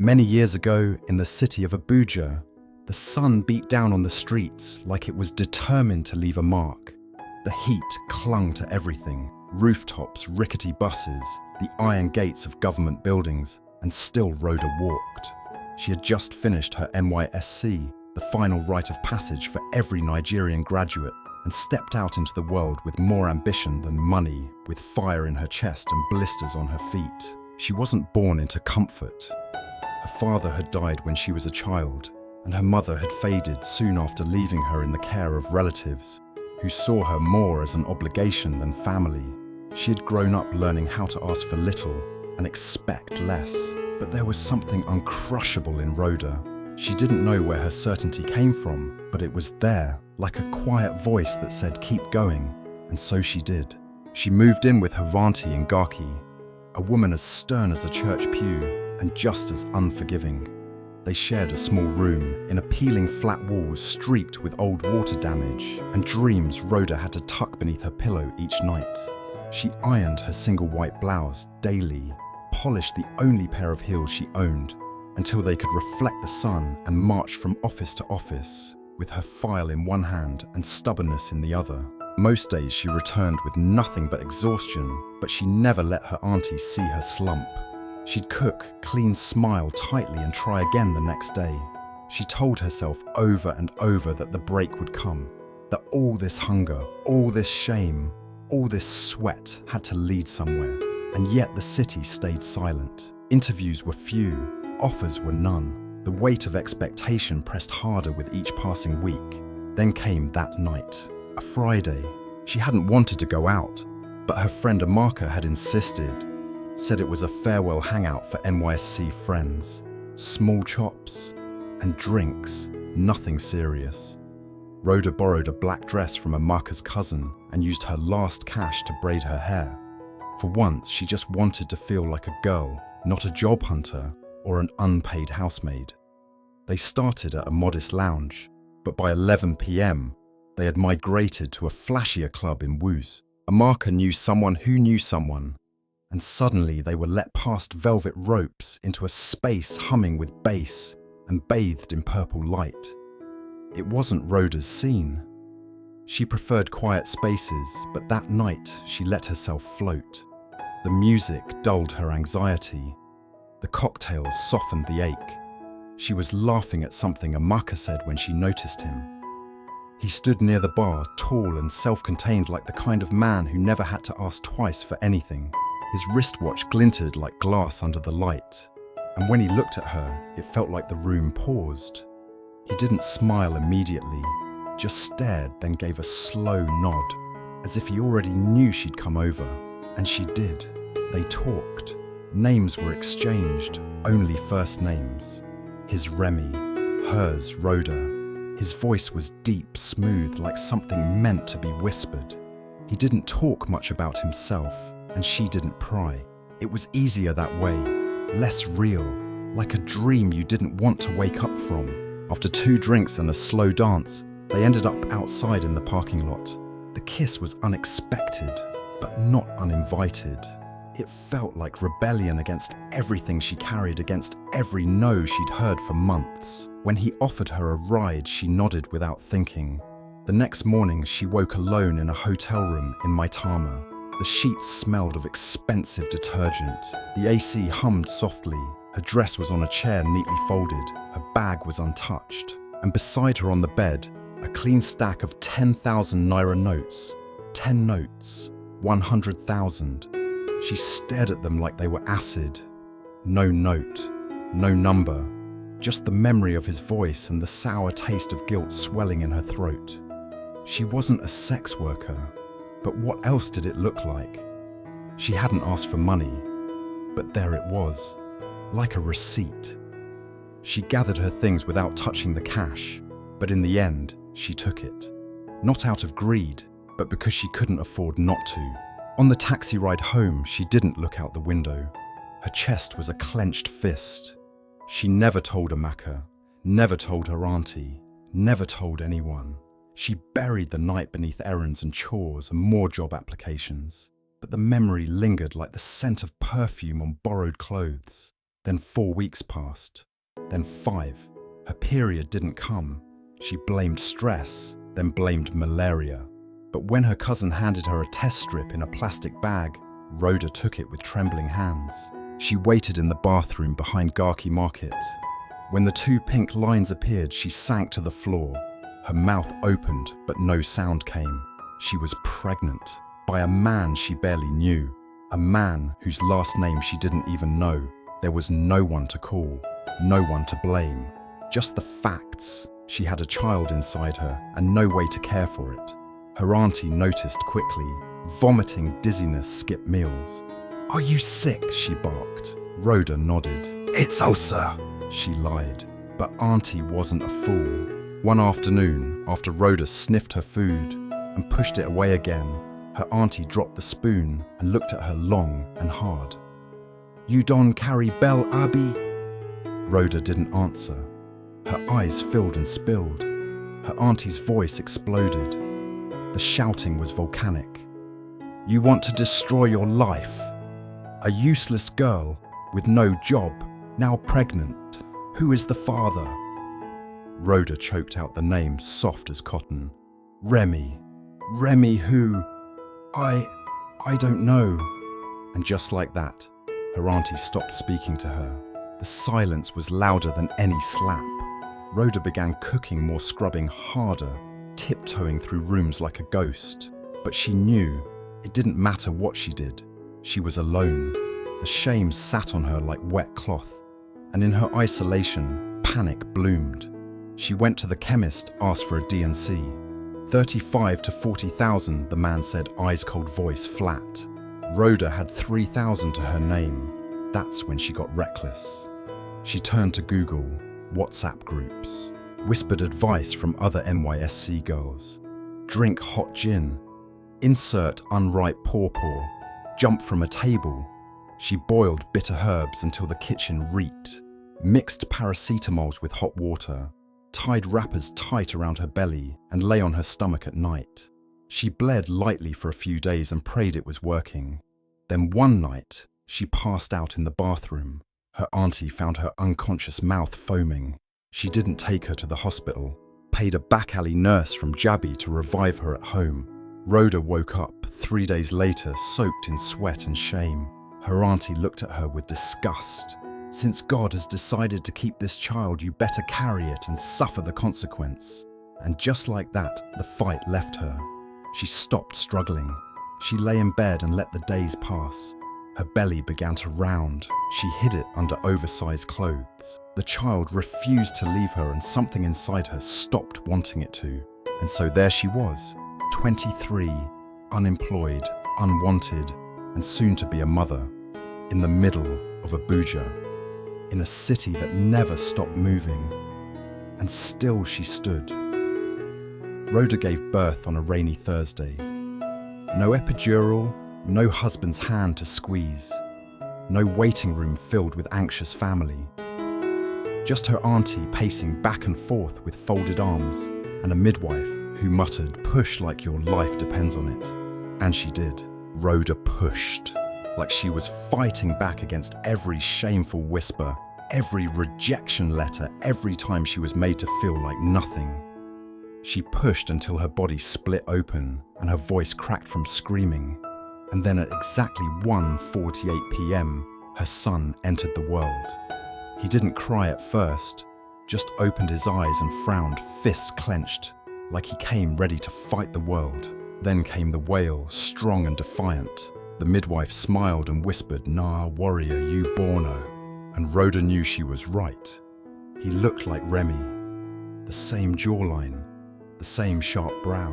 Many years ago, in the city of Abuja, the sun beat down on the streets like it was determined to leave a mark. The heat clung to everything: rooftops, rickety buses, the iron gates of government buildings, and still Rhoda walked. She had just finished her NYSC, the final rite of passage for every Nigerian graduate, and stepped out into the world with more ambition than money, with fire in her chest and blisters on her feet. She wasn't born into comfort. Her father had died when she was a child, and her mother had faded soon after leaving her in the care of relatives, who saw her more as an obligation than family. She had grown up learning how to ask for little and expect less, but there was something uncrushable in Rhoda. She didn't know where her certainty came from, but it was there, like a quiet voice that said, "Keep going," and so she did. She moved in with her Vanti in Garki, a woman as stern as a church pew and just as unforgiving. They shared a small room in appealing flat walls streaked with old water damage and dreams Rhoda had to tuck beneath her pillow each night. She ironed her single white blouse daily, polished the only pair of heels she owned, until they could reflect the sun and march from office to office, with her file in one hand and stubbornness in the other. Most days she returned with nothing but exhaustion, but she never let her auntie see her slump. She'd cook, clean, smile tightly and try again the next day. She told herself over and over that the break would come, that all this hunger, all this shame, all this sweat had to lead somewhere, and yet the city stayed silent. Interviews were few, offers were none. The weight of expectation pressed harder with each passing week. Then came that night, a Friday. She hadn't wanted to go out, but her friend Amaka had insisted, said it was a farewell hangout for NYSC friends. Small chops and drinks, nothing serious. Rhoda borrowed a black dress from Amaka's cousin and used her last cash to braid her hair. For once, she just wanted to feel like a girl, not a job hunter or an unpaid housemaid. They started at a modest lounge, but by 11 p.m, they had migrated to a flashier club in Woos. Amaka knew someone who knew someone, and suddenly they were let past velvet ropes into a space humming with bass and bathed in purple light. It wasn't Rhoda's scene. She preferred quiet spaces, but that night she let herself float. The music dulled her anxiety. The cocktails softened the ache. She was laughing at something Amaka said when she noticed him. He stood near the bar, tall and self-contained, like the kind of man who never had to ask twice for anything. His wristwatch glinted like glass under the light, and when he looked at her, it felt like the room paused. He didn't smile immediately, just stared, then gave a slow nod, as if he already knew she'd come over. And she did. They talked. Names were exchanged, only first names. His Remy, hers Rhoda. His voice was deep, smooth, like something meant to be whispered. He didn't talk much about himself, and she didn't pry. It was easier that way, less real, like a dream you didn't want to wake up from. After 2 drinks and a slow dance, they ended up outside in the parking lot. The kiss was unexpected, but not uninvited. It felt like rebellion against everything she carried, against every no she'd heard for months. When he offered her a ride, she nodded without thinking. The next morning, she woke alone in a hotel room in Maitama. The sheets smelled of expensive detergent. The AC hummed softly. Her dress was on a chair neatly folded. Her bag was untouched. And beside her on the bed, a clean stack of 10,000 naira notes. 10 notes. 100,000. She stared at them like they were acid. No note. No number. Just the memory of his voice and the sour taste of guilt swelling in her throat. She wasn't a sex worker. But what else did it look like? She hadn't asked for money, but there it was, like a receipt. She gathered her things without touching the cash, but in the end, she took it. Not out of greed, but because she couldn't afford not to. On the taxi ride home, she didn't look out the window. Her chest was a clenched fist. She never told Amaka, never told her auntie, never told anyone. She buried the night beneath errands and chores and more job applications, but the memory lingered like the scent of perfume on borrowed clothes. Then 4 weeks passed. Then 5. Her period didn't come. She blamed stress, then blamed malaria. But when her cousin handed her a test strip in a plastic bag, Rhoda took it with trembling hands. She waited in the bathroom behind Garki Market. When the 2 pink lines appeared, she sank to the floor. Her mouth opened, but no sound came. She was pregnant by a man she barely knew, a man whose last name she didn't even know. There was no one to call, no one to blame, just the facts. She had a child inside her and no way to care for it. Her auntie noticed quickly. Vomiting, dizziness, skipped meals. "Are you sick?" she barked. Rhoda nodded. "It's ulcer," she lied. But auntie wasn't a fool. One afternoon, after Rhoda sniffed her food and pushed it away again, her auntie dropped the spoon and looked at her long and hard. "You don't carry Belle Abbey?" Rhoda didn't answer. Her eyes filled and spilled. Her auntie's voice exploded. The shouting was volcanic. "You want to destroy your life? A useless girl with no job, now pregnant. Who is the father?" Rhoda choked out the name soft as cotton. "Remy. Remy who? I don't know." And just like that, her auntie stopped speaking to her. The silence was louder than any slap. Rhoda began cooking more, scrubbing harder, tiptoeing through rooms like a ghost. But she knew it didn't matter what she did. She was alone. The shame sat on her like wet cloth. And in her isolation, panic bloomed. She went to the chemist, asked for a D&C. 35 to 40,000, the man said, eyes cold, voice flat. Rhoda had 3,000 to her name. That's when she got reckless. She turned to Google, WhatsApp groups, whispered advice from other NYSC girls. Drink hot gin. Insert unripe pawpaw. Jump from a table. She boiled bitter herbs until the kitchen reeked. Mixed paracetamols with hot water. Tied wrappers tight around her belly and lay on her stomach at night. She bled lightly for a few days and prayed it was working. Then one night, she passed out in the bathroom. Her auntie found her unconscious mouth foaming. She didn't take her to the hospital, paid a back alley nurse from Jabi to revive her at home. Rhoda woke up 3 days later, soaked in sweat and shame. Her auntie looked at her with disgust. "Since God has decided to keep this child, you better carry it and suffer the consequence." And just like that, the fight left her. She stopped struggling. She lay in bed and let the days pass. Her belly began to round. She hid it under oversized clothes. The child refused to leave her and something inside her stopped wanting it to. And so there she was, 23, unemployed, unwanted, and soon to be a mother, in the middle of Abuja, in a city that never stopped moving. And still she stood. Rhoda gave birth on a rainy Thursday. No epidural, no husband's hand to squeeze, no waiting room filled with anxious family. Just her auntie pacing back and forth with folded arms, and a midwife who muttered, "Push like your life depends on it." And she did. Rhoda pushed, like she was fighting back against every shameful whisper, every rejection letter, every time she was made to feel like nothing. She pushed until her body split open and her voice cracked from screaming. And then at exactly 1:48 p.m, her son entered the world. He didn't cry at first, just opened his eyes and frowned, fists clenched, like he came ready to fight the world. Then came the wail, strong and defiant. The midwife smiled and whispered, "Nah, warrior, you borno." And Rhoda knew she was right. He looked like Remy. The same jawline, the same sharp brow.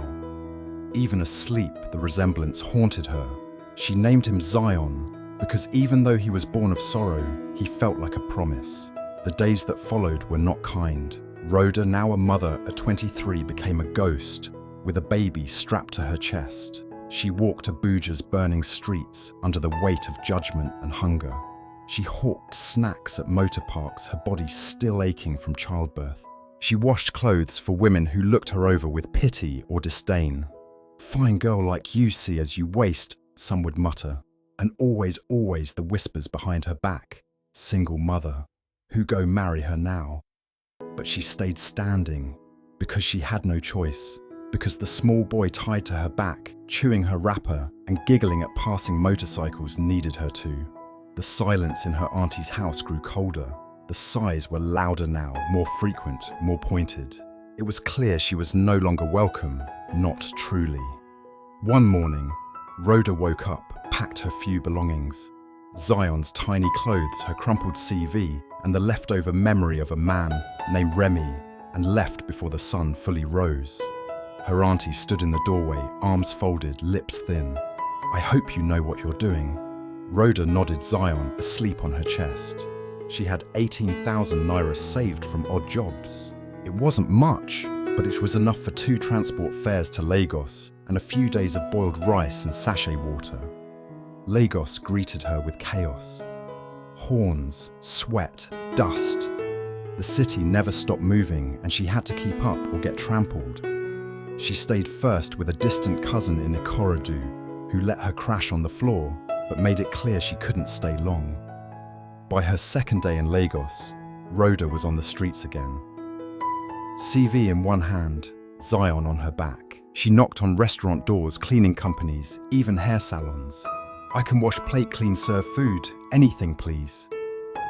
Even asleep, the resemblance haunted her. She named him Zion because even though he was born of sorrow, he felt like a promise. The days that followed were not kind. Rhoda, now a mother at 23, became a ghost with a baby strapped to her chest. She walked Abuja's burning streets under the weight of judgment and hunger. She hawked snacks at motor parks, her body still aching from childbirth. She washed clothes for women who looked her over with pity or disdain. "Fine girl like you see as you waste," some would mutter. And always the whispers behind her back. single mother. Who go marry her now? But she stayed standing because she had no choice, because the small boy tied to her back, chewing her wrapper and giggling at passing motorcycles needed her to. The silence in her auntie's house grew colder. The sighs were louder now, more frequent, more pointed. It was clear she was no longer welcome, not truly. One morning, Rhoda woke up, packed her few belongings. Zion's tiny clothes, her crumpled CV, and the leftover memory of a man named Remy, and left before the sun fully rose. Her auntie stood in the doorway, arms folded, lips thin. "I hope you know what you're doing." Rhoda nodded Zion, asleep on her chest. She had 18,000 naira saved from odd jobs. It wasn't much, but it was enough for 2 transport fares to Lagos and a few days of boiled rice and sachet water. Lagos greeted her with chaos. Horns, sweat, dust. The city never stopped moving and she had to keep up or get trampled. She stayed first with a distant cousin in Ikorodu who let her crash on the floor but made it clear she couldn't stay long. By her second day in Lagos, Rhoda was on the streets again. CV in one hand, Zion on her back. She knocked on restaurant doors, cleaning companies, even hair salons. "I can wash plate, clean, serve food, anything please."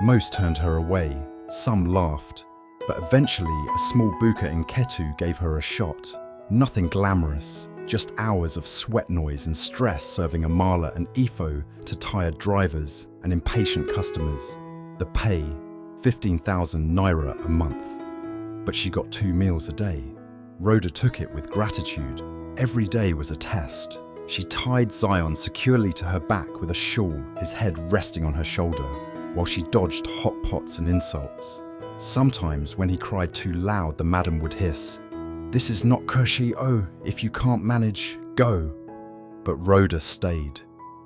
Most turned her away, some laughed, but eventually a small buka in Ketu gave her a shot. Nothing glamorous, just hours of sweat noise and stress serving amala and ifo to tired drivers and impatient customers. The pay, 15,000 naira a month. But she got 2 meals a day. Rhoda took it with gratitude. Every day was a test. She tied Zion securely to her back with a shawl, his head resting on her shoulder, while she dodged hot pots and insults. Sometimes, when he cried too loud, the madam would hiss, "This is not Kershi, oh, if you can't manage, go." But Rhoda stayed.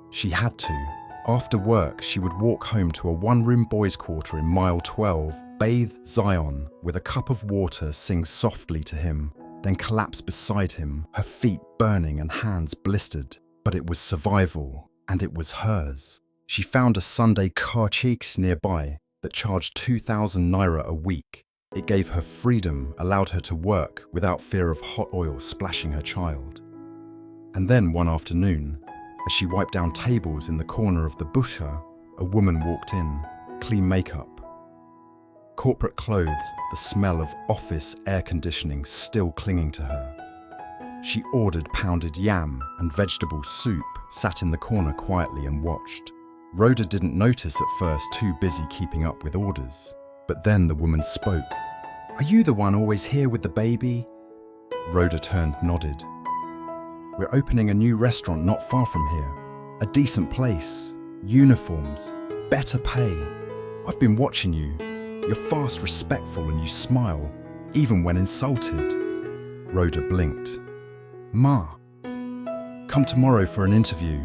She had to. After work, she would walk home to a 1-room boys' quarter in mile 12, bathe Zion with a cup of water, sing softly to him, then collapse beside him, her feet burning and hands blistered. But it was survival, and it was hers. She found a Sunday car cheeks nearby that charged 2,000 naira a week. It gave her freedom, allowed her to work without fear of hot oil splashing her child. And then one afternoon, as she wiped down tables in the corner of the busha, a woman walked in, clean makeup. Corporate clothes, the smell of office air conditioning still clinging to her. She ordered pounded yam and vegetable soup, sat in the corner quietly and watched. Rhoda didn't notice at first, too busy keeping up with orders. But then the woman spoke. "Are you the one always here with the baby?" Rhoda turned, nodded. "We're opening a new restaurant not far from here. A decent place, uniforms, better pay. I've been watching you. You're fast, respectful, and you smile, even when insulted." Rhoda blinked. "Ma, come tomorrow for an interview.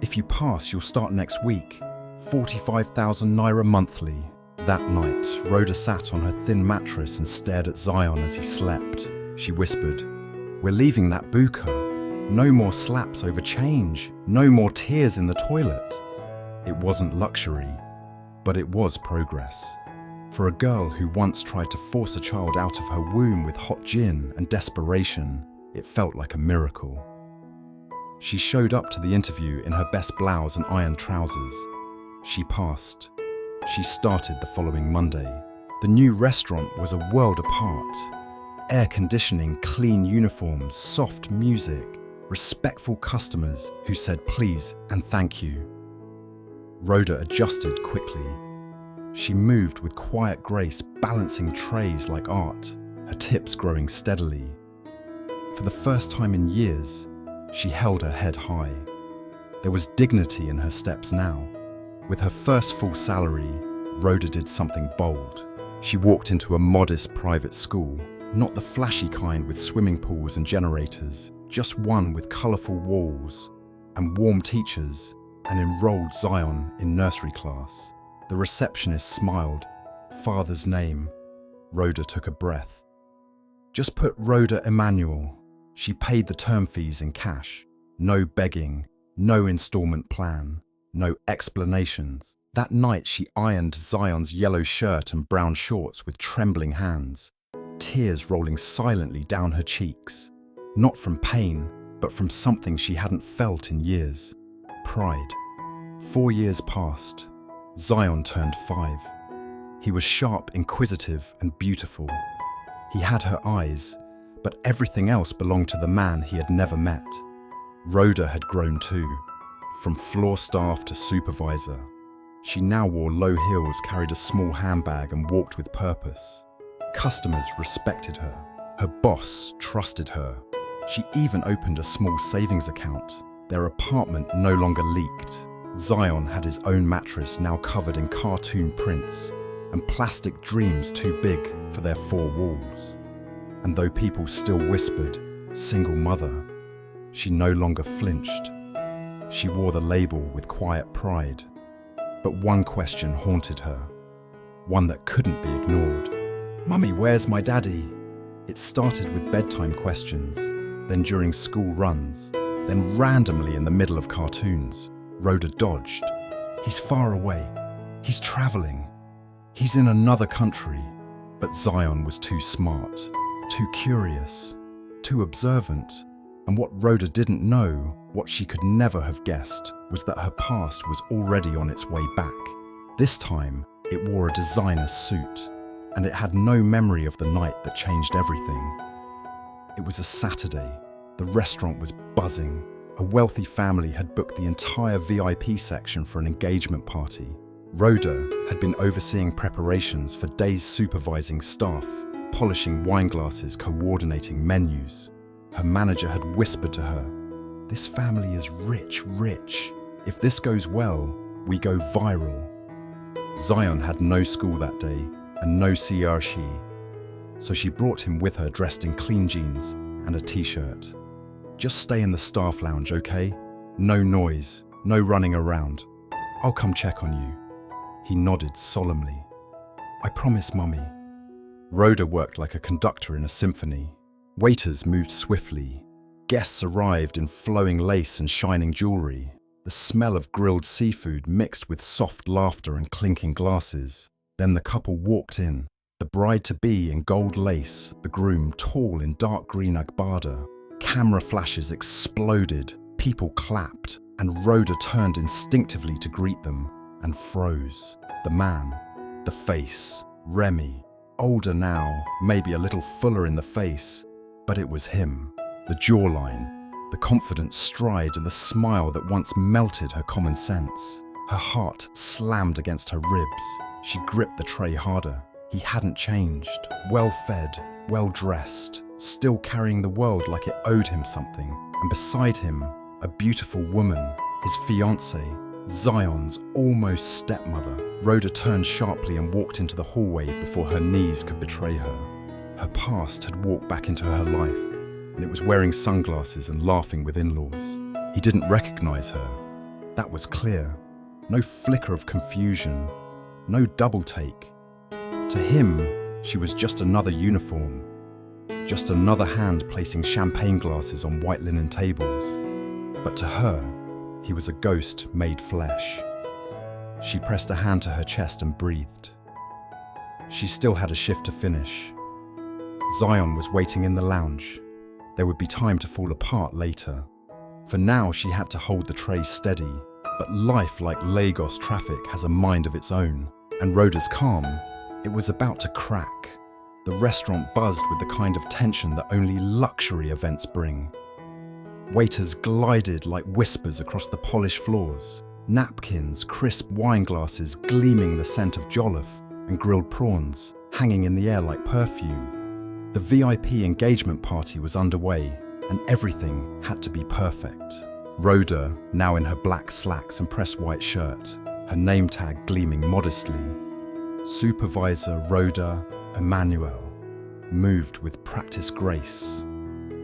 If you pass, you'll start next week. 45,000 naira monthly." That night, Rhoda sat on her thin mattress and stared at Zion as he slept. She whispered, "We're leaving that buka. No more slaps over change. No more tears in the toilet." It wasn't luxury, but it was progress. For a girl who once tried to force a child out of her womb with hot gin and desperation, it felt like a miracle. She showed up to the interview in her best blouse and iron trousers. She passed. She started the following Monday. The new restaurant was a world apart. Air conditioning, clean uniforms, soft music, respectful customers who said please and thank you. Rhoda adjusted quickly. She moved with quiet grace, balancing trays like art, her tips growing steadily. For the first time in years, she held her head high. There was dignity in her steps now. With her first full salary, Rhoda did something bold. She walked into a modest private school, not the flashy kind with swimming pools and generators, just one with colourful walls and warm teachers, and enrolled Zion in nursery class. The receptionist smiled. "Father's name." Rhoda took a breath. "Just put Rhoda Emanuel." She paid the term fees in cash. No begging, no installment plan, no explanations. That night she ironed Zion's yellow shirt and brown shorts with trembling hands, tears rolling silently down her cheeks, not from pain, but from something she hadn't felt in years: pride. 4 years passed. Zion turned 5. He was sharp, inquisitive, and beautiful. He had her eyes, but everything else belonged to the man he had never met. Rhoda had grown too, from floor staff to supervisor. She now wore low heels, carried a small handbag, and walked with purpose. Customers respected her. Her boss trusted her. She even opened a small savings account. Their apartment no longer leaked. Zion had his own mattress now covered in cartoon prints and plastic dreams too big for their 4 walls. And though people still whispered, "single mother," she no longer flinched. She wore the label with quiet pride. But one question haunted her, one that couldn't be ignored. "Mummy, where's my daddy?" It started with bedtime questions, then during school runs, then randomly in the middle of cartoons. Rhoda dodged. "He's far away. He's traveling. He's in another country." But Zion was too smart, too curious, too observant. And what Rhoda didn't know, what she could never have guessed, was that her past was already on its way back. This time, it wore a designer suit, and it had no memory of the night that changed everything. It was a Saturday. The restaurant was buzzing. A wealthy family had booked the entire VIP section for an engagement party. Rhoda had been overseeing preparations for days, supervising staff, polishing wine glasses, coordinating menus. Her manager had whispered to her, "This family is rich. If this goes well, we go viral." Zion had no school that day and no CRC, so she brought him with her dressed in clean jeans and a t-shirt. "Just stay in the staff lounge, okay? No noise, no running around. I'll come check on you." He nodded solemnly. "I promise, Mummy." Rhoda worked like a conductor in a symphony. Waiters moved swiftly. Guests arrived in flowing lace and shining jewelry. The smell of grilled seafood mixed with soft laughter and clinking glasses. Then the couple walked in, the bride-to-be in gold lace, the groom tall in dark green agbada. Camera flashes exploded, people clapped, and Rhoda turned instinctively to greet them and froze. The man, the face, Remy, older now, maybe a little fuller in the face, but it was him. The jawline, the confident stride, and the smile that once melted her common sense. Her heart slammed against her ribs. She gripped the tray harder. He hadn't changed, well-fed, well-dressed, still carrying the world like it owed him something. And beside him, a beautiful woman, his fiancée, Zion's almost stepmother. Rhoda turned sharply and walked into the hallway before her knees could betray her. Her past had walked back into her life, and it was wearing sunglasses and laughing with in-laws. He didn't recognize her. That was clear. No flicker of confusion, no double take. To him, she was just another uniform, just another hand placing champagne glasses on white linen tables. But to her, he was a ghost made flesh. She pressed a hand to her chest and breathed. She still had a shift to finish. Zion was waiting in the lounge. There would be time to fall apart later. For now, she had to hold the tray steady. But life, like Lagos traffic, has a mind of its own. And Rhoda's calm, it was about to crack. The restaurant buzzed with the kind of tension that only luxury events bring. Waiters glided like whispers across the polished floors. Napkins, crisp wine glasses gleaming the scent of jollof, and grilled prawns hanging in the air like perfume. The VIP engagement party was underway, and everything had to be perfect. Rhoda, now in her black slacks and pressed white shirt, her name tag gleaming modestly. Supervisor Rhoda Emmanuel moved with practiced grace,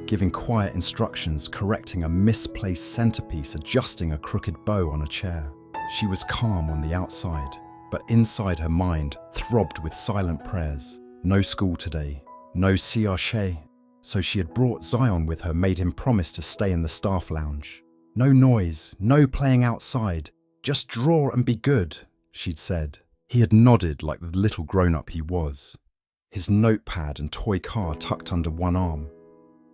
giving quiet instructions, correcting a misplaced centerpiece, adjusting a crooked bow on a chair. She was calm on the outside, but inside her mind throbbed with silent prayers. No school today, no CRC. So she had brought Zion with her, made him promise to stay in the staff lounge. No noise, no playing outside, just draw and be good. she'd said. He had nodded like the little grown-up he was, his notepad and toy car tucked under one arm,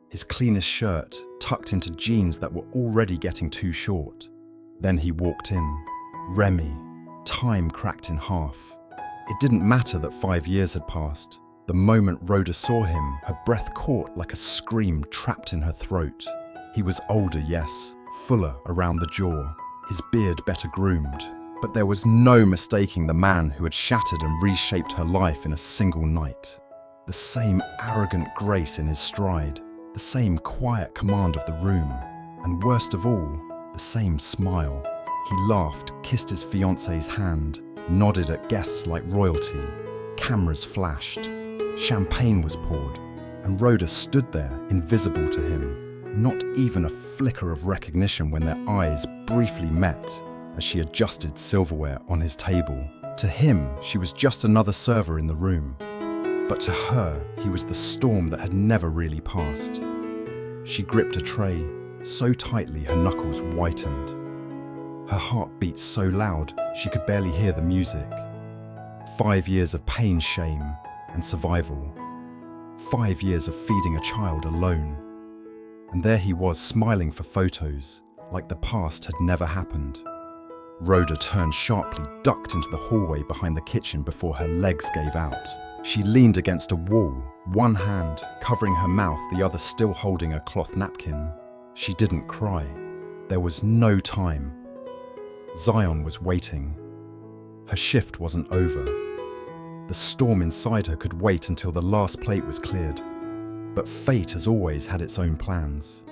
his cleanest shirt tucked into jeans that were already getting too short. Then he walked in. Remy. Time cracked in half. It didn't matter that 5 years had passed. The moment Rhoda saw him, her breath caught like a scream trapped in her throat. He was older, yes, fuller around the jaw, his beard better groomed. But there was no mistaking the man who had shattered and reshaped her life in a single night. The same arrogant grace in his stride, the same quiet command of the room, and worst of all, the same smile. He laughed, kissed his fiancée's hand, nodded at guests like royalty. Cameras flashed. Champagne was poured, and Rhoda stood there, invisible to him. Not even a flicker of recognition when their eyes briefly met as she adjusted silverware on his table. To him, she was just another server in the room. But to her, he was the storm that had never really passed. She gripped a tray so tightly her knuckles whitened. Her heart beat so loud she could barely hear the music. 5 years of pain, shame, and survival. 5 years of feeding a child alone. And there he was, smiling for photos, like the past had never happened. Rhoda turned sharply, ducked into the hallway behind the kitchen before her legs gave out. She leaned against a wall, one hand covering her mouth, the other still holding a cloth napkin. She didn't cry. There was no time. Zion was waiting. Her shift wasn't over. The storm inside her could wait until the last plate was cleared. But fate has always had its own plans.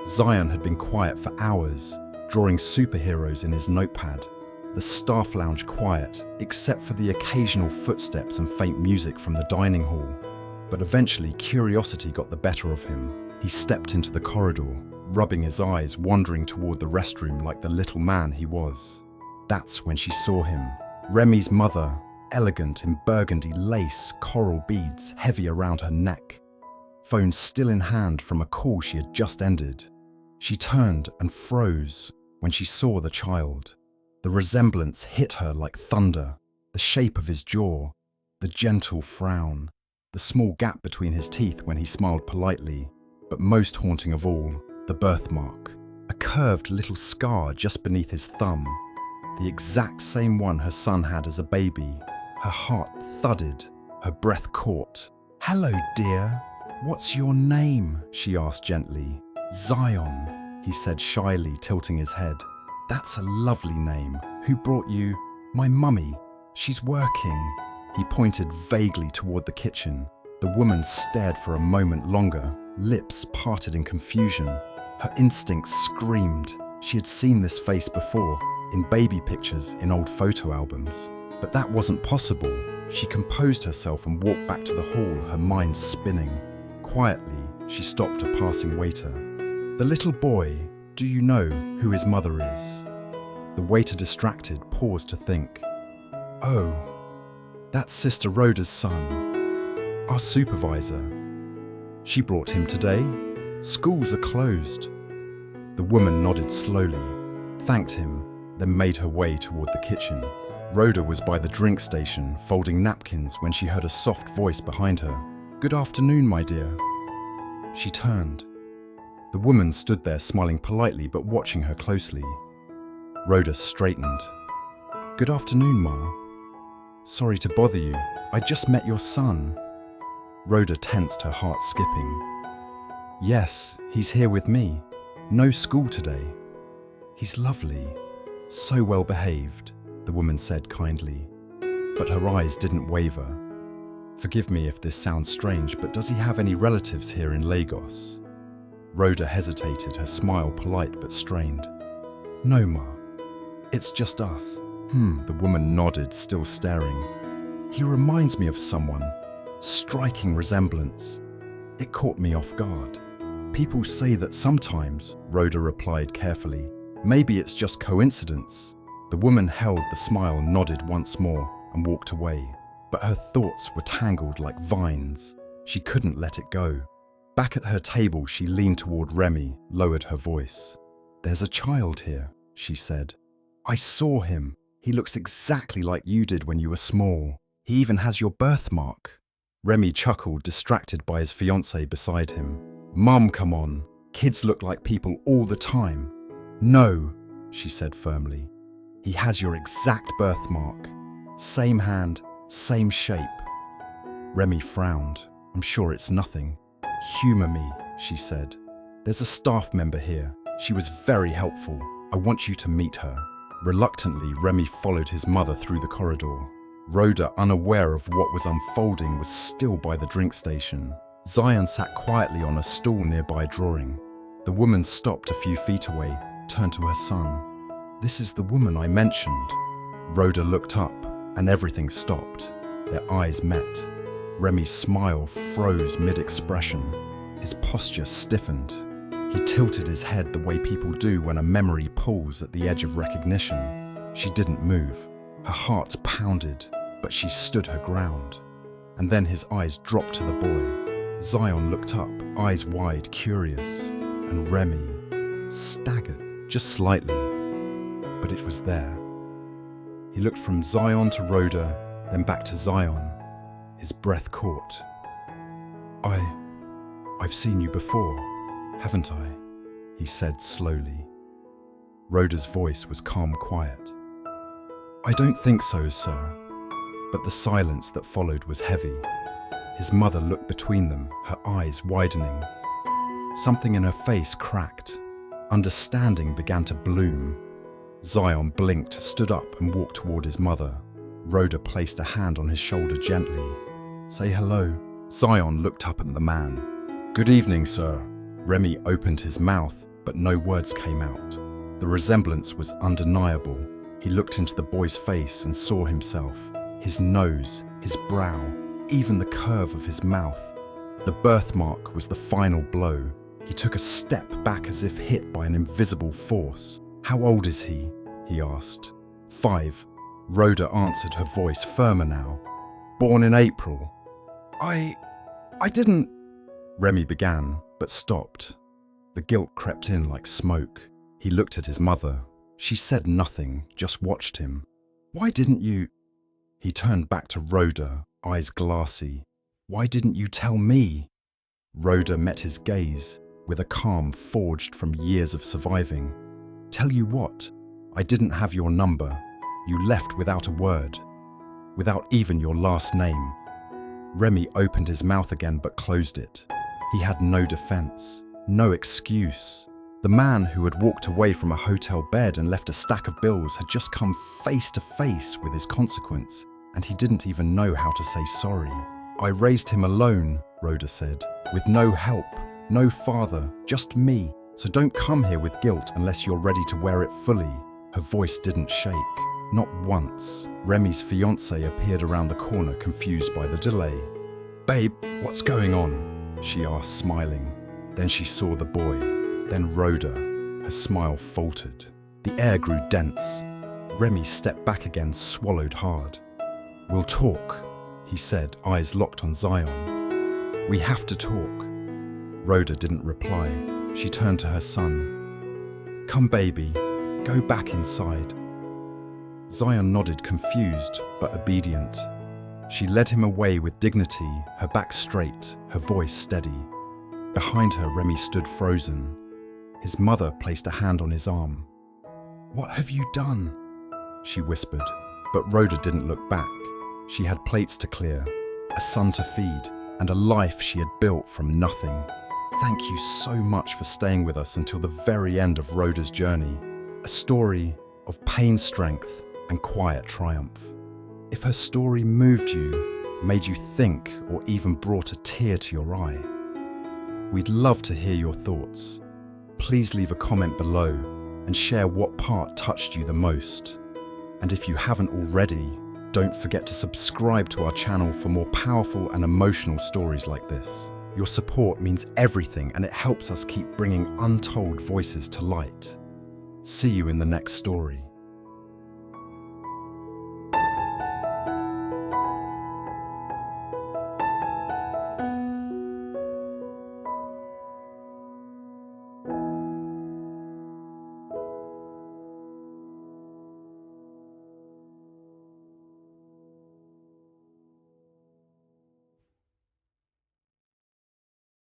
Zion had been quiet for hours, drawing superheroes in his notepad. The staff lounge quiet, except for the occasional footsteps and faint music from the dining hall. But eventually, curiosity got the better of him. He stepped into the corridor, rubbing his eyes, wandering toward the restroom like the little man he was. That's when she saw him. Remy's mother, elegant in burgundy lace, coral beads heavy around her neck. Phone still in hand from a call she had just ended. She turned and froze when she saw the child. The resemblance hit her like thunder. The shape of his jaw, the gentle frown, the small gap between his teeth when he smiled politely, but most haunting of all, the birthmark. A curved little scar just beneath his thumb, the exact same one her son had as a baby. Her heart thudded, her breath caught. "Hello, dear. What's your name?" she asked gently. "Zion," he said shyly, tilting his head. "That's a lovely name. Who brought you?" "My mummy. She's working." He pointed vaguely toward the kitchen. The woman stared for a moment longer, lips parted in confusion. Her instincts screamed. She had seen this face before, in baby pictures in old photo albums. But that wasn't possible. She composed herself and walked back to the hall, her mind spinning. Quietly, she stopped a passing waiter. "The little boy, do you know who his mother is?" The waiter, distracted, paused to think. "Oh, that's Sister Rhoda's son, our supervisor. She brought him today. Schools are closed." The woman nodded slowly, thanked him, then made her way toward the kitchen. Rhoda was by the drink station, folding napkins, when she heard a soft voice behind her. "Good afternoon, my dear." She turned. The woman stood there, smiling politely but watching her closely. Rhoda straightened. "Good afternoon, Ma. Sorry to bother you. I just met your son." Rhoda tensed, her heart skipping. "Yes, he's here with me. No school today. He's lovely, so well behaved," the woman said kindly. But her eyes didn't waver. "Forgive me if this sounds strange, but does he have any relatives here in Lagos?" Rhoda hesitated, her smile polite but strained. "No, Ma. It's just us." The woman nodded, still staring. "He reminds me of someone. Striking resemblance. It caught me off guard." "People say that sometimes," Rhoda replied carefully. "Maybe it's just coincidence." The woman held the smile, nodded once more, and walked away. But her thoughts were tangled like vines. She couldn't let it go. Back at her table, she leaned toward Remy, lowered her voice. "There's a child here," she said. "I saw him. He looks exactly like you did when you were small. He even has your birthmark. Remy chuckled, distracted by his fiancée beside him. Mum, come on. Kids look like people all the time. No, she said firmly. He has your exact birthmark. Same hand, same shape. Remy frowned. I'm sure it's nothing. Humour me, she said. There's a staff member here. She was very helpful. I want you to meet her. Reluctantly, Remy followed his mother through the corridor. Rhoda, unaware of what was unfolding, was still by the drink station. Zion sat quietly on a stool nearby drawing. The woman stopped a few feet away, turned to her son. This is the woman I mentioned. Rhoda looked up, and everything stopped. Their eyes met. Remy's smile froze mid-expression. His posture stiffened. He tilted his head the way people do when a memory pulls at the edge of recognition. She didn't move. Her heart pounded, but she stood her ground. And then his eyes dropped to the boy. Zion looked up, eyes wide, curious, and Remy staggered, just slightly, but it was there. He looked from Zion to Rhoda, then back to Zion. His breath caught. I've seen you before, haven't I? He said slowly. Rhoda's voice was calm, quiet. I don't think so, sir. But the silence that followed was heavy. His mother looked between them, her eyes widening. Something in her face cracked. Understanding began to bloom. Zion blinked, stood up and walked toward his mother. Rhoda placed a hand on his shoulder gently. Say hello. Zion looked up at the man. Good evening, sir. Remy opened his mouth, but no words came out. The resemblance was undeniable. He looked into the boy's face and saw himself. His nose, his brow, even the curve of his mouth. The birthmark was the final blow. He took a step back as if hit by an invisible force. How old is he? He asked. 5. Rhoda answered, her voice firmer now. Born in April. I didn't... Remy began, but stopped. The guilt crept in like smoke. He looked at his mother. She said nothing, just watched him. Why didn't you... He turned back to Rhoda, eyes glassy. Why didn't you tell me? Rhoda met his gaze, with a calm forged from years of surviving. Tell you what? I didn't have your number. You left without a word. Without even your last name. Remy opened his mouth again but closed it. He had no defense, no excuse. The man who had walked away from a hotel bed and left a stack of bills had just come face to face with his consequence, and he didn't even know how to say sorry. I raised him alone, Rhoda said, with no help, no father, just me. So don't come here with guilt unless you're ready to wear it fully. Her voice didn't shake, not once. Remy's fiancée appeared around the corner, confused by the delay. Babe, what's going on? She asked, smiling. Then she saw the boy, then Rhoda. Her smile faltered. The air grew dense. Remy stepped back again, swallowed hard. We'll talk, he said, eyes locked on Zion. We have to talk. Rhoda didn't reply. She turned to her son. Come, baby, go back inside. Zion nodded, confused but obedient. She led him away with dignity, her back straight, her voice steady. Behind her, Remy stood frozen. His mother placed a hand on his arm. What have you done? She whispered, but Rhoda didn't look back. She had plates to clear, a son to feed, and a life she had built from nothing. Thank you so much for staying with us until the very end of Rhoda's journey. A story of pain, strength, and quiet triumph. If her story moved you, made you think, or even brought a tear to your eye, we'd love to hear your thoughts. Please leave a comment below and share what part touched you the most. And if you haven't already, don't forget to subscribe to our channel for more powerful and emotional stories like this. Your support means everything, and it helps us keep bringing untold voices to light. See you in the next story.